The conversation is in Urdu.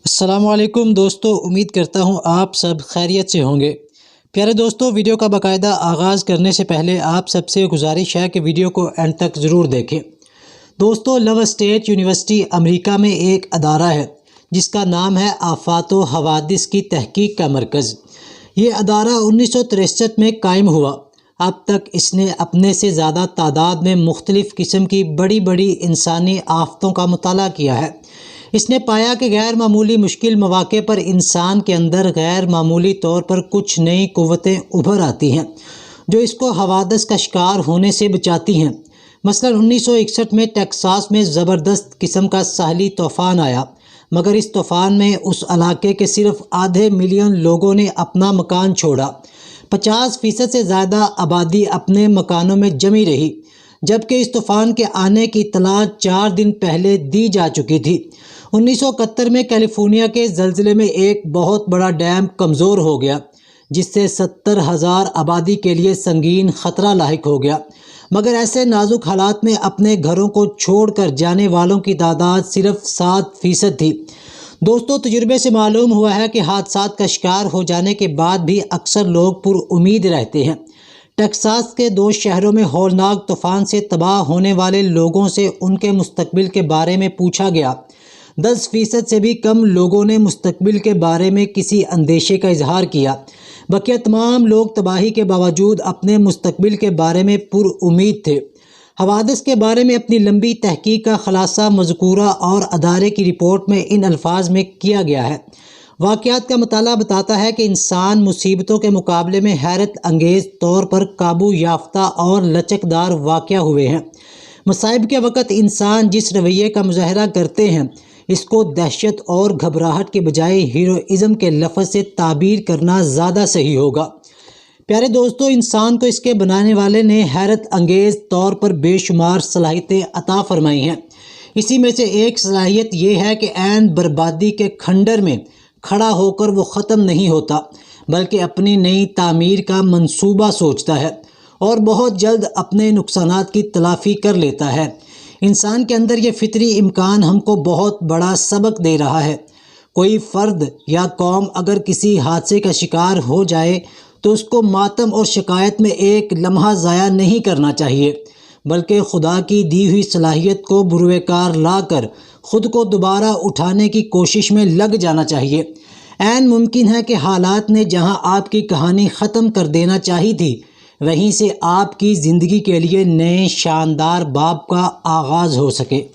السلام علیکم دوستو، امید کرتا ہوں آپ سب خیریت سے ہوں گے۔ پیارے دوستو، ویڈیو کا باقاعدہ آغاز کرنے سے پہلے آپ سب سے گزارش ہے کہ ویڈیو کو اینڈ تک ضرور دیکھیں۔ دوستو، لو اسٹیٹ یونیورسٹی امریکہ میں ایک ادارہ ہے جس کا نام ہے آفات و حوادث کی تحقیق کا مرکز۔ یہ ادارہ 1963 میں قائم ہوا۔ اب تک اس نے اپنے سے زیادہ تعداد میں مختلف قسم کی بڑی بڑی انسانی آفتوں کا مطالعہ کیا ہے۔ اس نے پایا کہ غیر معمولی مشکل مواقع پر انسان کے اندر غیر معمولی طور پر کچھ نئی قوتیں ابھر آتی ہیں جو اس کو حوادث کا شکار ہونے سے بچاتی ہیں۔ مثلا 1961 میں ٹیکساس میں زبردست قسم کا ساحلی طوفان آیا، مگر اس طوفان میں اس علاقے کے صرف آدھے ملین لوگوں نے اپنا مکان چھوڑا۔ 50% سے زیادہ آبادی اپنے مکانوں میں جمی رہی، جبکہ اس طوفان کے آنے کی اطلاع 4 دن پہلے دی جا چکی تھی۔ 1971 میں کیلیفورنیا کے زلزلے میں ایک بہت بڑا ڈیم کمزور ہو گیا، جس سے 70,000 آبادی کے لیے سنگین خطرہ لاحق ہو گیا، مگر ایسے نازک حالات میں اپنے گھروں کو چھوڑ کر جانے والوں کی تعداد صرف 7% تھی۔ دوستو، تجربے سے معلوم ہوا ہے کہ حادثات کا شکار ہو جانے کے بعد بھی اکثر لوگ پر امید رہتے ہیں۔ ٹیکساس کے 2 شہروں میں ہولناک طوفان سے تباہ ہونے والے لوگوں سے ان کے مستقبل کے بارے میں پوچھا گیا۔ 10% سے بھی کم لوگوں نے مستقبل کے بارے میں کسی اندیشے کا اظہار کیا۔ بقیہ تمام لوگ تباہی کے باوجود اپنے مستقبل کے بارے میں پر امید تھے۔ حوادث کے بارے میں اپنی لمبی تحقیق کا خلاصہ مذکورہ اور ادارے کی رپورٹ میں ان الفاظ میں کیا گیا ہے۔ واقعات کا مطالعہ بتاتا ہے کہ انسان مصیبتوں کے مقابلے میں حیرت انگیز طور پر قابو یافتہ اور لچکدار واقع ہوئے ہیں۔ مصائب کے وقت انسان جس رویے کا مظاہرہ کرتے ہیں، اس کو دہشت اور گھبراہٹ کے بجائے ہیروئزم کے لفظ سے تعبیر کرنا زیادہ صحیح ہوگا۔ پیارے دوستو، انسان کو اس کے بنانے والے نے حیرت انگیز طور پر بے شمار صلاحیتیں عطا فرمائی ہیں۔ اسی میں سے ایک صلاحیت یہ ہے کہ عین بربادی کے کھنڈر میں کھڑا ہو کر وہ ختم نہیں ہوتا، بلکہ اپنی نئی تعمیر کا منصوبہ سوچتا ہے اور بہت جلد اپنے نقصانات کی تلافی کر لیتا ہے۔ انسان کے اندر یہ فطری امکان ہم کو بہت بڑا سبق دے رہا ہے۔ کوئی فرد یا قوم اگر کسی حادثے کا شکار ہو جائے تو اس کو ماتم اور شکایت میں ایک لمحہ ضائع نہیں کرنا چاہیے، بلکہ خدا کی دی ہوئی صلاحیت کو بروئے کار لا کر خود کو دوبارہ اٹھانے کی کوشش میں لگ جانا چاہیے۔ عین ممکن ہے کہ حالات نے جہاں آپ کی کہانی ختم کر دینا چاہی تھی، وہیں سے آپ کی زندگی کے لیے نئے شاندار باب کا آغاز ہو سکے۔